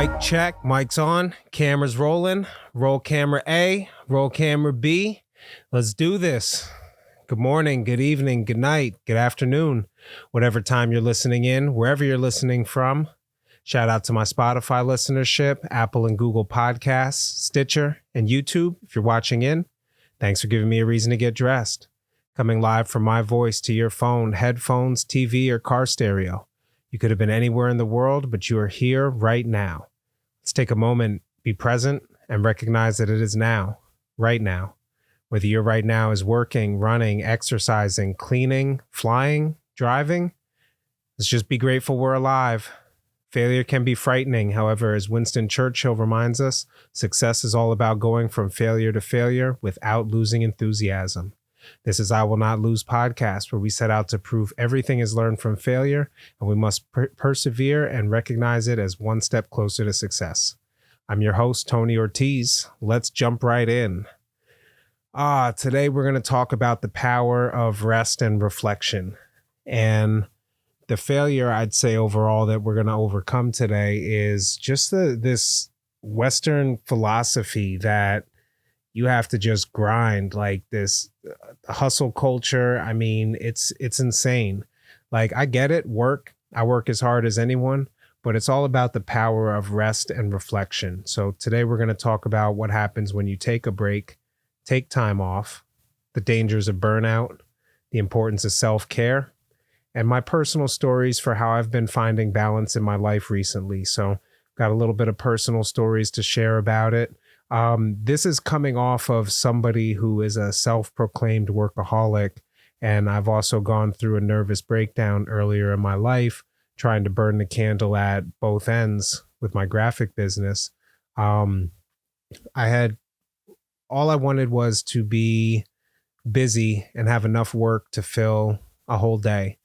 Mic check, mic's on, camera's rolling, roll camera A, roll camera B. Let's do this. Good morning, good evening, good night, good afternoon, whatever time you're listening in, wherever you're listening from. Shout out to my Spotify listenership, Apple and Google Podcasts, Stitcher, and YouTube if you're watching in. Thanks for giving me a reason to get dressed. Coming live from my voice to your phone, headphones, TV, or car stereo. You could have been anywhere in the world, but you are here right now. Let's take a moment, be present, and recognize that it is now, right now. Whether your right now is working, running, exercising, cleaning, flying, driving, let's just be grateful we're alive. Failure can be frightening. However, as Winston Churchill reminds us, success is all about going from failure to failure without losing enthusiasm. This is I Will Not Lose podcast, where we set out to prove everything is learned from failure, and we must persevere and recognize it as one step closer to success. I'm your host, Tony Ortiz. Let's jump right in. Today we're going to talk about the power of rest and reflection. And the failure, I'd say overall, that we're going to overcome today is just this Western philosophy that you have to just grind, like this hustle culture. I mean, it's insane. Like, I get it, I work as hard as anyone, but it's all about the power of rest and reflection. So today we're going to talk about what happens when you take a break, take time off, the dangers of burnout, the importance of self-care, and my personal stories for how I've been finding balance in my life recently. So got a little bit of personal stories to share about it. This is coming off of somebody who is a self-proclaimed workaholic, and I've also gone through a nervous breakdown earlier in my life, trying to burn the candle at both ends with my graphic business. All I wanted was to be busy and have enough work to fill a whole day.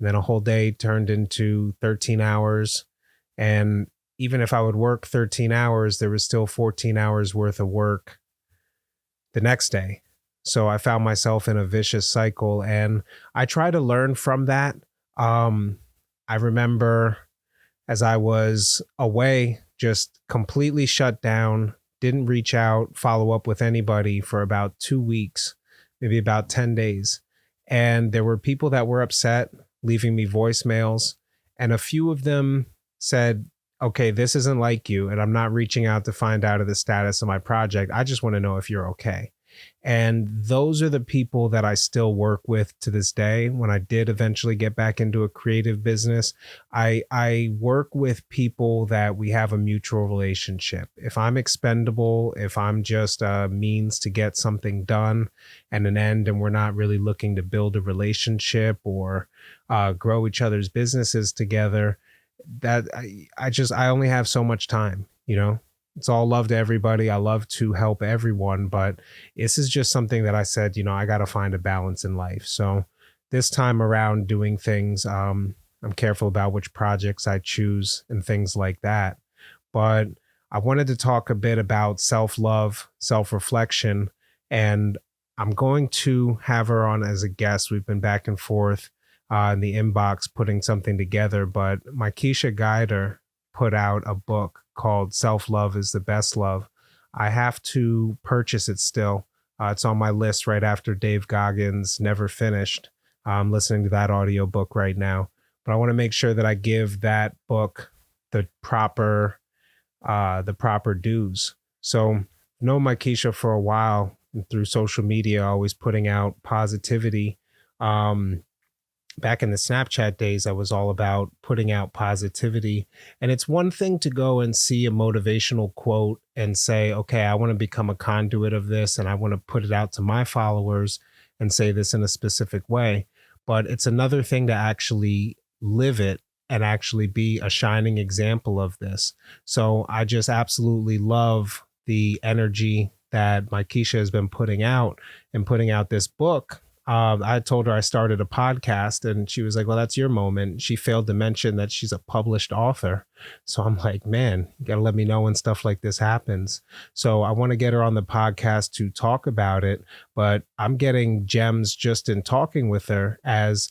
And then a whole day turned into 13 hours. And even if I would work 13 hours, there was still 14 hours worth of work the next day. So I found myself in a vicious cycle, and I try to learn from that. I remember as I was away, just completely shut down, didn't reach out, follow up with anybody for about 2 weeks, maybe about 10 days. And there were people that were upset, leaving me voicemails, and a few of them said, okay, this isn't like you, and I'm not reaching out to find out of the status of my project. I just want to know if you're okay. And those are the people that I still work with to this day. When I did eventually get back into a creative business, I work with people that we have a mutual relationship. If I'm expendable, if I'm just a means to get something done and an end, and we're not really looking to build a relationship or grow each other's businesses together, that I only have so much time, It's all love to everybody. I love to help everyone, but this is just something that I said, I got to find a balance in life. So this time around doing things, I'm careful about which projects I choose and things like that. But I wanted to talk a bit about self-love, self-reflection, and I'm going to have her on as a guest. We've been back and forth in the inbox putting something together, but Keisha Guider put out a book called Self-Love is the Best Love. I have to purchase it still. It's on my list right after Dave Goggins' Never Finished. I'm listening to that audiobook right now, but I want to make sure that I give that book the proper dues. So know Keisha for a while, and through social media, always putting out positivity. Back in the Snapchat days, I was all about putting out positivity. And it's one thing to go and see a motivational quote and say, okay, I want to become a conduit of this, and I want to put it out to my followers and say this in a specific way. But it's another thing to actually live it and actually be a shining example of this. So I just absolutely love the energy that Keisha has been putting out and putting out this book. I told her I started a podcast, and she was like, well, that's your moment. She failed to mention that she's a published author. So I'm like, man, you got to let me know when stuff like this happens. So I want to get her on the podcast to talk about it, but I'm getting gems just in talking with her as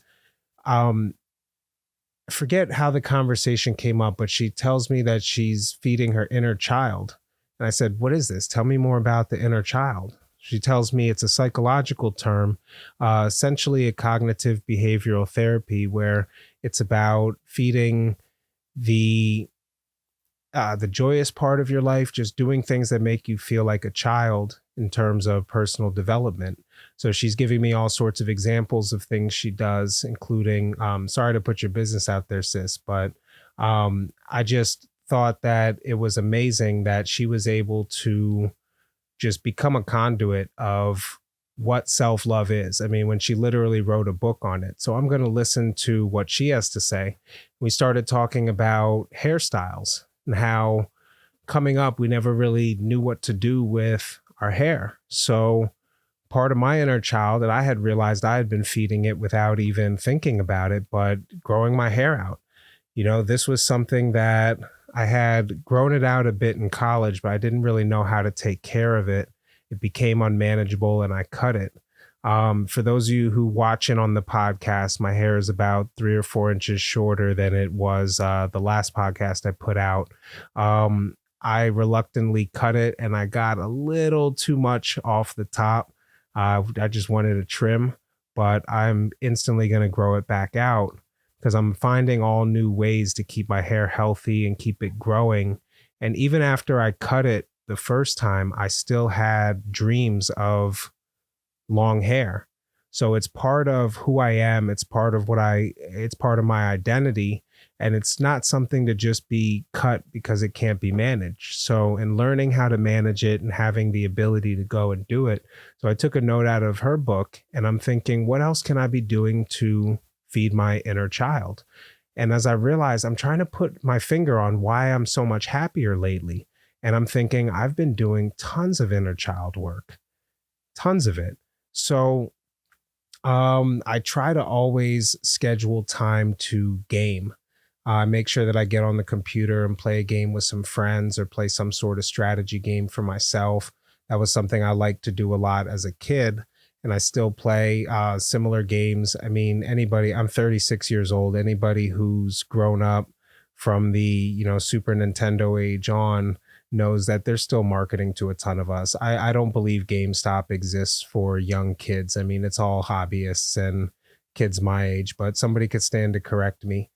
I forget how the conversation came up, but she tells me that she's feeding her inner child. And I said, "What is this? Tell me more about the inner child." She tells me it's a psychological term, essentially a cognitive behavioral therapy, where it's about feeding the the joyous part of your life, just doing things that make you feel like a child in terms of personal development. So she's giving me all sorts of examples of things she does, including, sorry to put your business out there, sis, but I just thought that it was amazing that she was able to just become a conduit of what self-love is. I mean, when she literally wrote a book on it. So I'm going to listen to what she has to say. We started talking about hairstyles and how coming up, we never really knew what to do with our hair. So part of my inner child that I had realized I had been feeding it without even thinking about it, but growing my hair out. This was something that I had grown it out a bit in college, but I didn't really know how to take care of it. It became unmanageable and I cut it. For those of you who watching on the podcast, my hair is about 3 or 4 inches shorter than it was the last podcast I put out. I reluctantly cut it and I got a little too much off the top. I just wanted a trim, but I'm instantly going to grow it back out because I'm finding all new ways to keep my hair healthy and keep it growing. And even after I cut it the first time, I still had dreams of long hair. So it's part of who I am. It's part of it's part of my identity. And it's not something to just be cut because it can't be managed. So in learning how to manage it and having the ability to go and do it. So I took a note out of her book and I'm thinking, what else can I be doing to feed my inner child? And as I realized, I'm trying to put my finger on why I'm so much happier lately. And I'm thinking I've been doing tons of inner child work, tons of it. So I try to always schedule time to game. Make sure that I get on the computer and play a game with some friends or play some sort of strategy game for myself. That was something I liked to do a lot as a kid. And I still play similar games. I mean, I'm 36 years old. Anybody who's grown up from the, Super Nintendo age on knows that they're still marketing to a ton of us. I don't believe GameStop exists for young kids. I mean, it's all hobbyists and kids my age, but somebody could stand to correct me.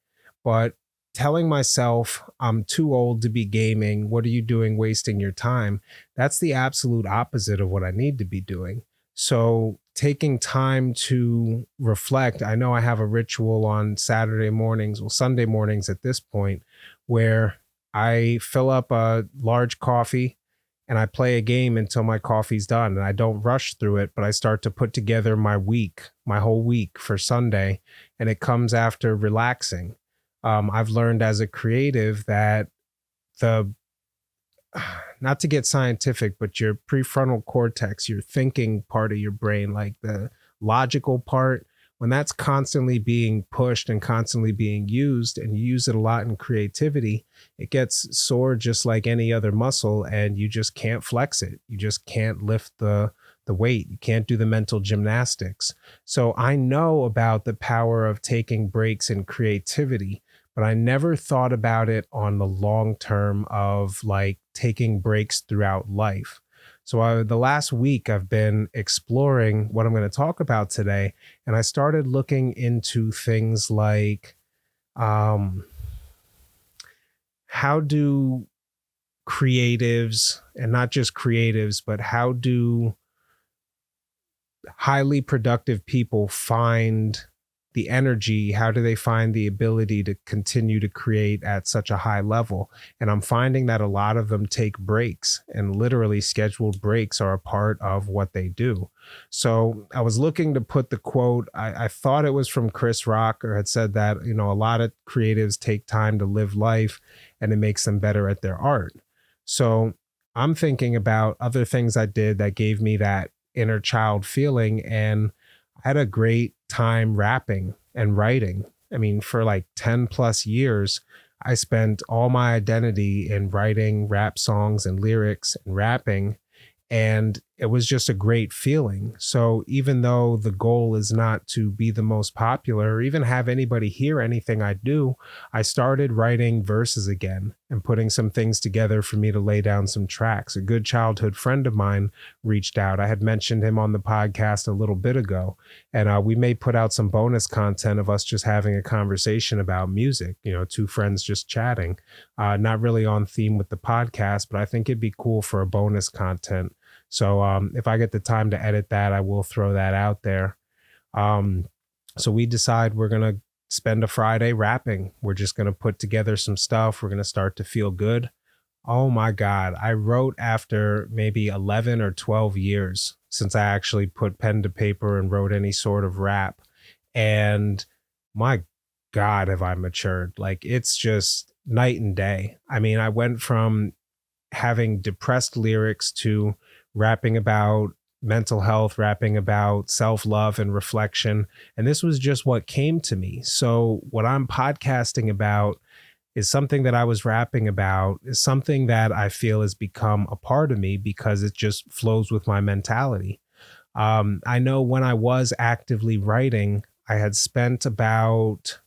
But telling myself I'm too old to be gaming, what are you doing wasting your time? That's the absolute opposite of what I need to be doing. So taking time to reflect, I know I have a ritual on Saturday mornings, well, Sunday mornings at this point, where I fill up a large coffee and I play a game until my coffee's done. And I don't rush through it, but I start to put together my whole week for Sunday. And it comes after relaxing. I've learned as a creative that not to get scientific, but your prefrontal cortex, your thinking part of your brain, like the logical part, when that's constantly being pushed and constantly being used, and you use it a lot in creativity, it gets sore just like any other muscle, and you just can't flex it. You just can't lift the weight. You can't do the mental gymnastics. So I know about the power of taking breaks in creativity, but I never thought about it on the long term of like taking breaks throughout life. So the last week I've been exploring what I'm going to talk about today. And I started looking into things like how do creatives, and not just creatives, but how do highly productive people find the energy? How do they find the ability to continue to create at such a high level? And I'm finding that a lot of them take breaks, and literally scheduled breaks are a part of what they do. So I was looking to put the quote, I thought it was from Chris Rock, or had said that, a lot of creatives take time to live life and it makes them better at their art. So I'm thinking about other things I did that gave me that inner child feeling, and I had a great time rapping and writing. I mean, for like 10 plus years, I spent all my identity in writing rap songs and lyrics and rapping. And it was just a great feeling. So even though the goal is not to be the most popular or even have anybody hear anything I do, I started writing verses again and putting some things together for me to lay down some tracks. A good childhood friend of mine reached out. I had mentioned him on the podcast a little bit ago, and we may put out some bonus content of us just having a conversation about music, two friends just chatting, not really on theme with the podcast, but I think it'd be cool for a bonus content. So if I get the time to edit that, I will throw that out there. So we decide we're going to spend a Friday rapping. We're just going to put together some stuff. We're going to start to feel good. Oh my God. I wrote after maybe 11 or 12 years since I actually put pen to paper and wrote any sort of rap. And my God, have I matured. Like, it's just night and day. I mean, I went from having depressed lyrics to rapping about mental health, rapping about self-love and reflection. And this was just what came to me. So what I'm podcasting about is something that I was rapping about, is something that I feel has become a part of me because it just flows with my mentality. I know when I was actively writing, I had spent about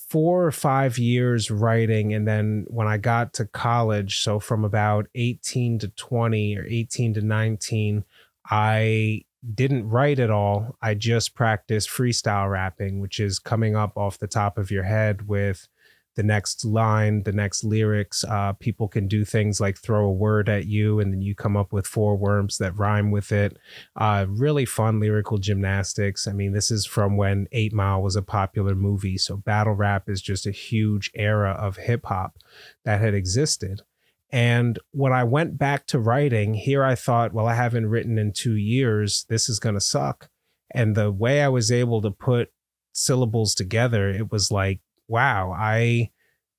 4 or 5 years writing. And then when I got to college, so from about 18 to 20 or 18 to 19, I didn't write at all. I just practiced freestyle rapping, which is coming up off the top of your head with the next line, the next lyrics. People can do things like throw a word at you and then you come up with 4 words that rhyme with it. Really fun lyrical gymnastics. I mean, this is from when 8 Mile was a popular movie. So battle rap is just a huge era of hip hop that had existed. And when I went back to writing, here I thought, well, I haven't written in 2 years. This is going to suck. And the way I was able to put syllables together, it was like, wow, I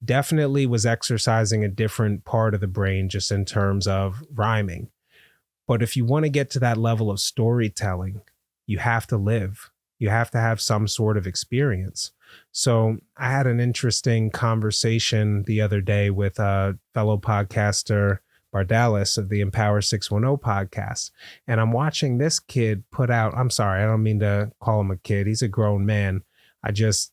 definitely was exercising a different part of the brain just in terms of rhyming. But if you want to get to that level of storytelling, you have to live. You have to have some sort of experience. So I had an interesting conversation the other day with a fellow podcaster, Bardalis of the Empower 610 podcast. And I'm watching this kid put out, I'm sorry, I don't mean to call him a kid. He's a grown man. He's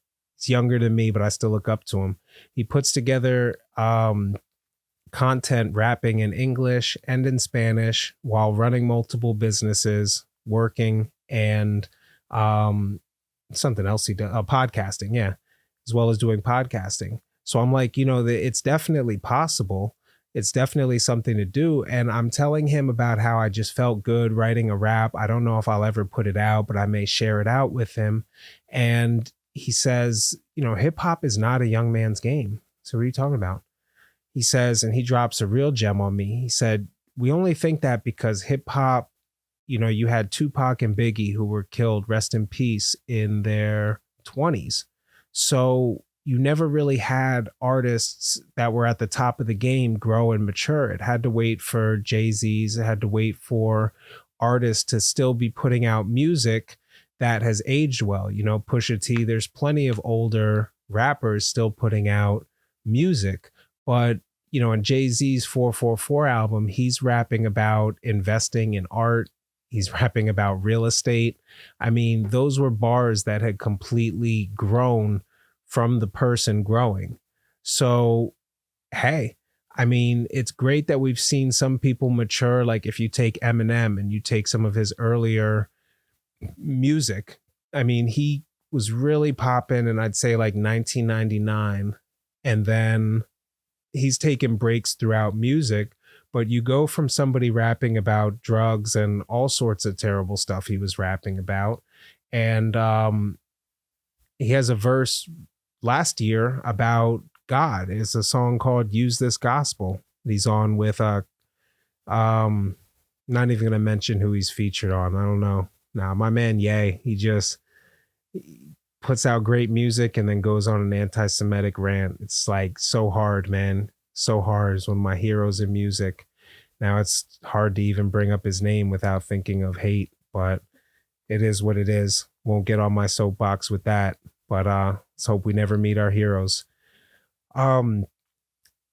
younger than me, but I still look up to him. He puts together content rapping in English and in Spanish while running multiple businesses, working, and something else he does, podcasting, yeah, as well as doing podcasting. So I'm like, it's definitely possible. It's definitely something to do. And I'm telling him about how I just felt good writing a rap. I don't know if I'll ever put it out, but I may share it out with him. And he says, hip hop is not a young man's game. So what are you talking about? He says, and he drops a real gem on me. He said, we only think that because hip hop, you had Tupac and Biggie who were killed, rest in peace, in their 20s. So you never really had artists that were at the top of the game grow and mature. It had to wait for Jay-Z's. It had to wait for artists to still be putting out music that has aged well. Pusha T, there's plenty of older rappers still putting out music. But, in Jay-Z's 444 album, he's rapping about investing in art. He's rapping about real estate. I mean, those were bars that had completely grown from the person growing. So, hey, I mean, it's great that we've seen some people mature. Like if you take Eminem and you take some of his earlier music, I mean, he was really popping in, I'd say like 1999. And then he's taken breaks throughout music. But you go from somebody rapping about drugs and all sorts of terrible stuff he was rapping about. And he has a verse last year about God. It's a song called Use This Gospel. He's on with, not even going to mention who he's featured on. I don't know. Nah, my man, Ye, he puts out great music and then goes on an anti-Semitic rant. It's like so hard, man. So hard. Is one of my heroes in music. Now it's hard to even bring up his name without thinking of hate, but it is what it is. Won't get on my soapbox with that, but let's hope we never meet our heroes.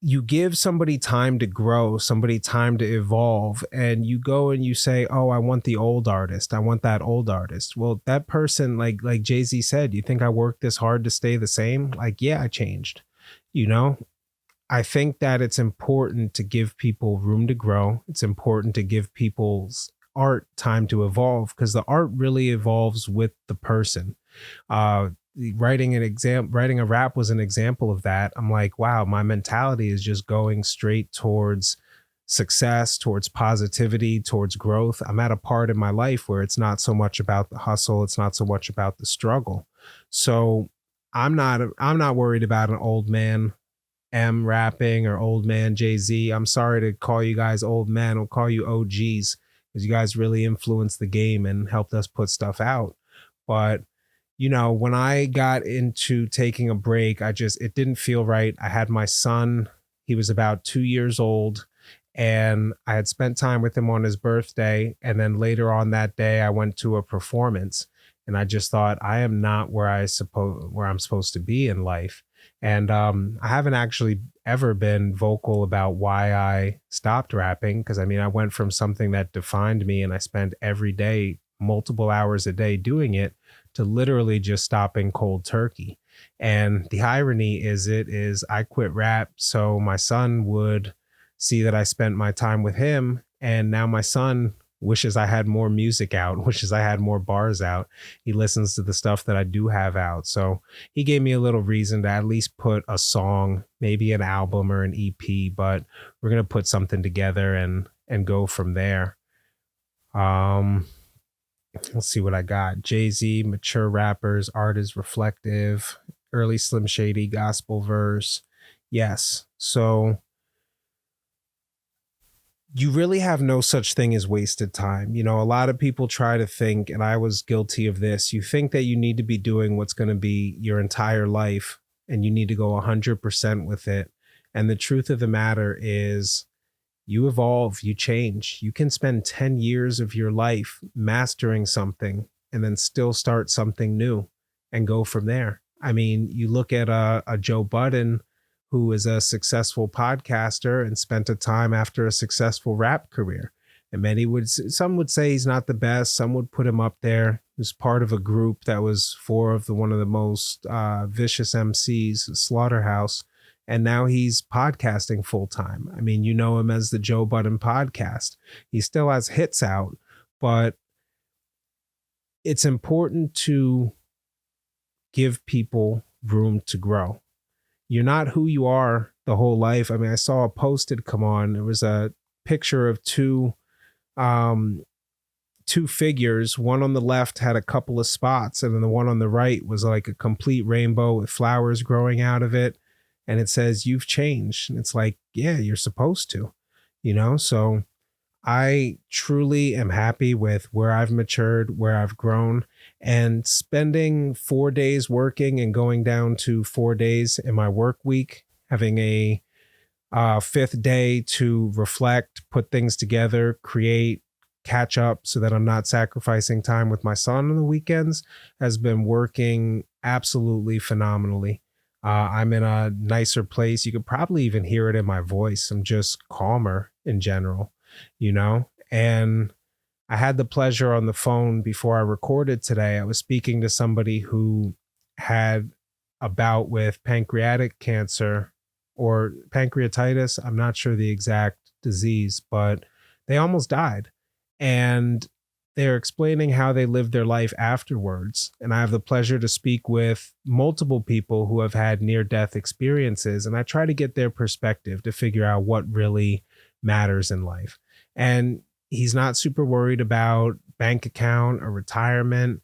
you give somebody time to grow, somebody time to evolve, and you go and you say, "Oh, I want the old artist. I want that old artist." Well, that person, like Jay-Z said, "You think I worked this hard to stay the same?" Like, yeah, I changed. You know, I think that it's important to give people room to grow. It's important to give people's art time to evolve because the art really evolves with the person. Uh, writing a rap was an example of that. I'm like, wow, my mentality is just going straight towards success, towards positivity, towards growth. I'm at a part in my life where it's not so much about the hustle, it's not so much about the struggle. So I'm not worried about an old man M rapping or old man Jay-Z. I'm sorry to call you guys old men. I'll call you OGs because you guys really influenced the game and helped us put stuff out. But when I got into taking a break, it didn't feel right. I had my son, he was about 2 years old, and I had spent time with him on his birthday. And then later on that day, I went to a performance and I just thought, I am not where I'm supposed to be in life. And I haven't actually ever been vocal about why I stopped rapping. Cause I mean, I went from something that defined me and I spent every day, multiple hours a day doing it to literally just stopping cold turkey. And the irony is I quit rap so my son would see that I spent my time with him. And now my son wishes I had more music out, wishes I had more bars out. He listens to the stuff that I do have out. So he gave me a little reason to at least put a song, maybe an album or an EP, but we're going to put something together and go from there. Let's see what I got. Jay-Z, mature rappers, art is reflective, early Slim Shady, gospel verse. Yes. So you really have no such thing as wasted time. A lot of people try to think, and I was guilty of this, you think that you need to be doing what's going to be your entire life and you need to go 100% with it. And the truth of the matter is you evolve, you change. You can spend 10 years of your life mastering something and then still start something new and go from there. I mean, you look at a Joe Budden, who is a successful podcaster and spent a time after a successful rap career. And some would say he's not the best. Some would put him up there. He was part of a group that was one of the most vicious MCs, Slaughterhouse. And now he's podcasting full time. I mean, you know him as the Joe Budden podcast. He still has hits out, but it's important to give people room to grow. You're not who you are the whole life. I mean, I saw a post had come on. It was a picture of two figures. One on the left had a couple of spots, and then the one on the right was like a complete rainbow with flowers growing out of it. And it says, "You've changed." And it's like, yeah, you're supposed to, So I truly am happy with where I've matured, where I've grown, and spending 4 days working and going down to 4 days in my work week, having a fifth day to reflect, put things together, create, catch up so that I'm not sacrificing time with my son on the weekends has been working absolutely phenomenally. I'm in a nicer place. You could probably even hear it in my voice. I'm just calmer in general, And I had the pleasure on the phone before I recorded today. I was speaking to somebody who had a bout with pancreatic cancer or pancreatitis. I'm not sure the exact disease, but they almost died. And they're explaining how they lived their life afterwards. And I have the pleasure to speak with multiple people who have had near-death experiences. And I try to get their perspective to figure out what really matters in life. And he's not super worried about bank account or retirement.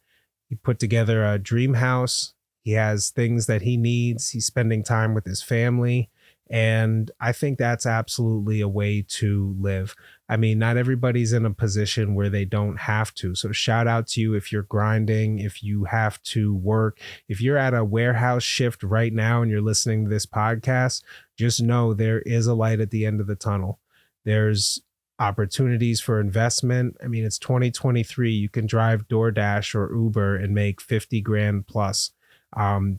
He put together a dream house. He has things that he needs. He's spending time with his family. And I think that's absolutely a way to live. I mean, not everybody's in a position where they don't have to. So shout out to you if you're grinding, if you have to work, if you're at a warehouse shift right now and you're listening to this podcast, just know there is a light at the end of the tunnel. There's opportunities for investment. I mean, it's 2023. You can drive DoorDash or Uber and make 50 grand plus.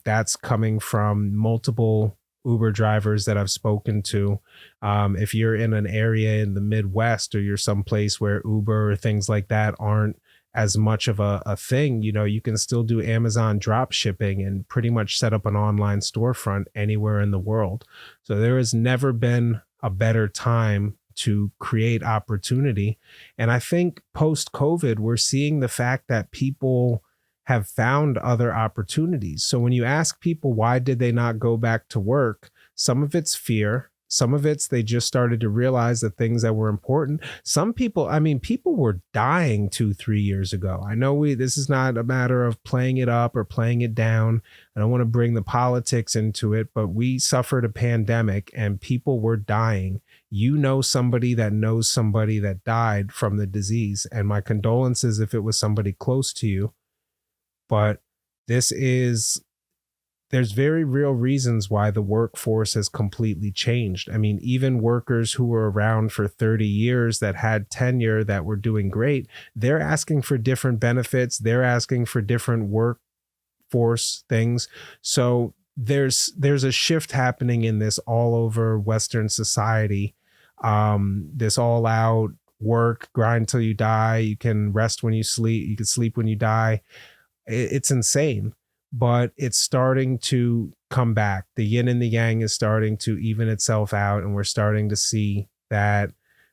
That's coming from multiple Uber drivers that I've spoken to. If you're in an area in the Midwest or you're someplace where Uber or things like that aren't as much of a thing, you can still do Amazon drop shipping and pretty much set up an online storefront anywhere in the world. So there has never been a better time to create opportunity. And I think post COVID, we're seeing the fact that people have found other opportunities. So when you ask people why did they not go back to work, some of it's fear. Some of it's they just started to realize the things that were important. Some people, people were dying 2-3 years ago. I know this is not a matter of playing it up or playing it down. I don't want to bring the politics into it, but we suffered a pandemic and people were dying. You know somebody that knows somebody that died from the disease. And my condolences if it was somebody close to you. But there's very real reasons why the workforce has completely changed. Even workers who were around for 30 years that had tenure that were doing great, they're asking for different benefits. They're asking for different workforce things. So there's a shift happening in this all over Western society. This all out work, grind till you die. You can rest when you sleep. You can sleep when you die. It's insane. But it's starting to come back. The yin and the yang is starting to even itself out. And we're starting to see that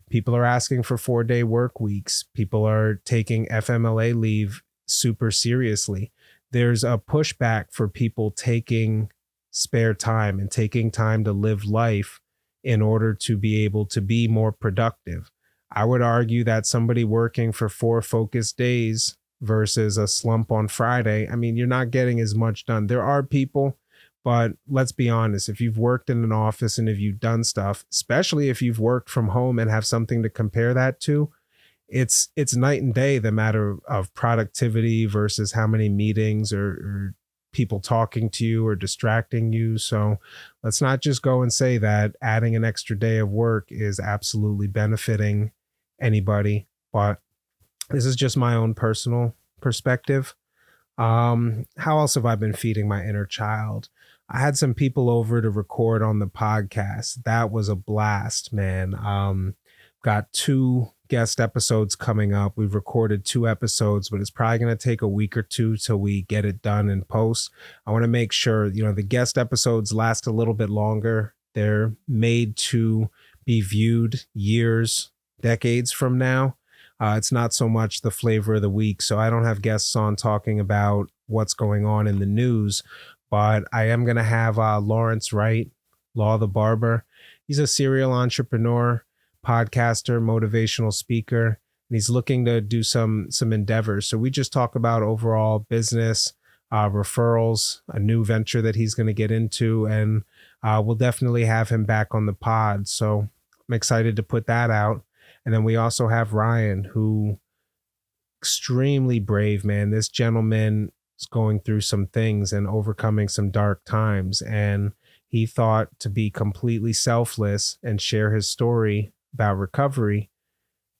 people are asking for 4-day work weeks. People are taking FMLA leave super seriously. There's a pushback for people taking spare time and taking time to live life in order to be able to be more productive. I would argue that somebody working for 4 focused days versus a slump on Friday, you're not getting as much done. There are people, but let's be honest, if you've worked in an office and if you've done stuff, especially if you've worked from home and have something to compare that to, it's night and day, the matter of productivity versus how many meetings or people talking to you or distracting you. So let's not just go and say that adding an extra day of work is absolutely benefiting anybody, but this is just my own personal perspective. How else have I been feeding my inner child? I had some people over to record on the podcast. That was a blast, man. Got 2 guest episodes coming up. We've recorded 2 episodes, but it's probably going to take a week or 2 till we get it done in post. I want to make sure, the guest episodes last a little bit longer. They're made to be viewed years, decades from now. It's not so much the flavor of the week. So I don't have guests on talking about what's going on in the news, but I am going to have Lawrence Wright, Law the Barber. He's a serial entrepreneur, podcaster, motivational speaker, and he's looking to do some endeavors. So we just talk about overall business, referrals, a new venture that he's going to get into, and we'll definitely have him back on the pod. So I'm excited to put that out. And then we also have Ryan, who extremely brave, man. This gentleman is going through some things and overcoming some dark times. And he thought to be completely selfless and share his story about recovery.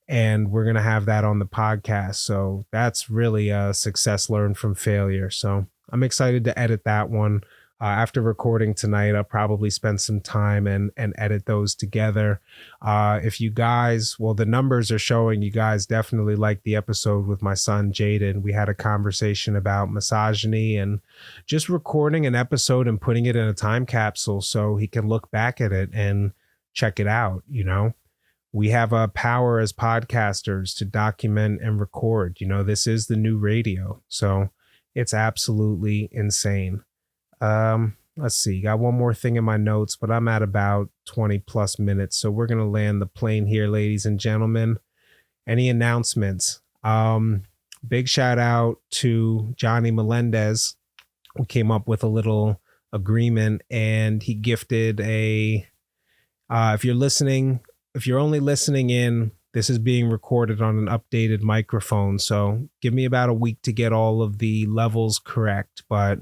And we're going to have that on the podcast. So that's really a success learned from failure. So I'm excited to edit that one. After recording tonight, I'll probably spend some time and edit those together. If you guys, the numbers are showing you guys definitely like the episode with my son, Jaden. We had a conversation about misogyny and just recording an episode and putting it in a time capsule so he can look back at it and check it out. We have a power as podcasters to document and record. This is the new radio. So it's absolutely insane. Let's see, got one more thing in my notes, but I'm at about 20 plus minutes. So we're going to land the plane here, ladies and gentlemen. Any announcements? Big shout out to Johnny Melendez, who came up with a little agreement, and he gifted if you're only listening in, this is being recorded on an updated microphone. So give me about a week to get all of the levels correct, but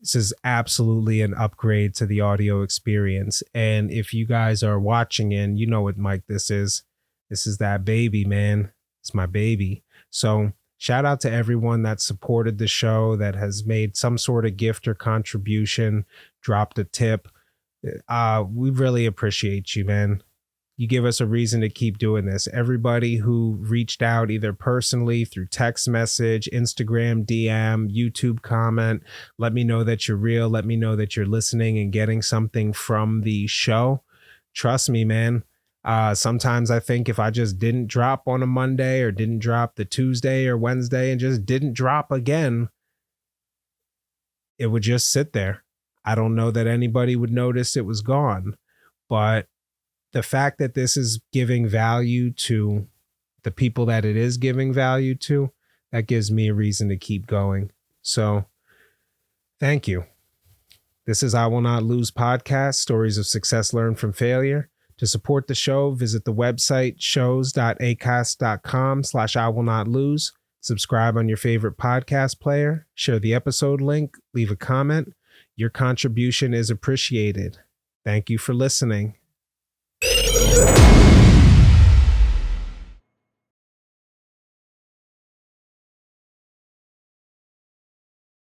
this is absolutely an upgrade to the audio experience. And if you guys are watching in, you know what mic this is. This is that baby, man. It's my baby. So shout out to everyone that supported the show, that has made some sort of gift or contribution, dropped a tip. We really appreciate you, man. You give us a reason to keep doing this. Everybody who reached out either personally through text message, Instagram, DM, YouTube comment, let me know that you're real. Let me know that you're listening and getting something from the show. Trust me, man. Sometimes I think if I just didn't drop on a Monday or didn't drop the Tuesday or Wednesday and just didn't drop again, it would just sit there. I don't know that anybody would notice it was gone, but the fact that this is giving value to the people that it is giving value to, that gives me a reason to keep going. So thank you. This is I Will Not Lose podcast, stories of success learned from failure. To support the show, visit the website shows.acast.com/I Will Not Lose. Subscribe on your favorite podcast player. Share the episode link. Leave a comment. Your contribution is appreciated. Thank you for listening.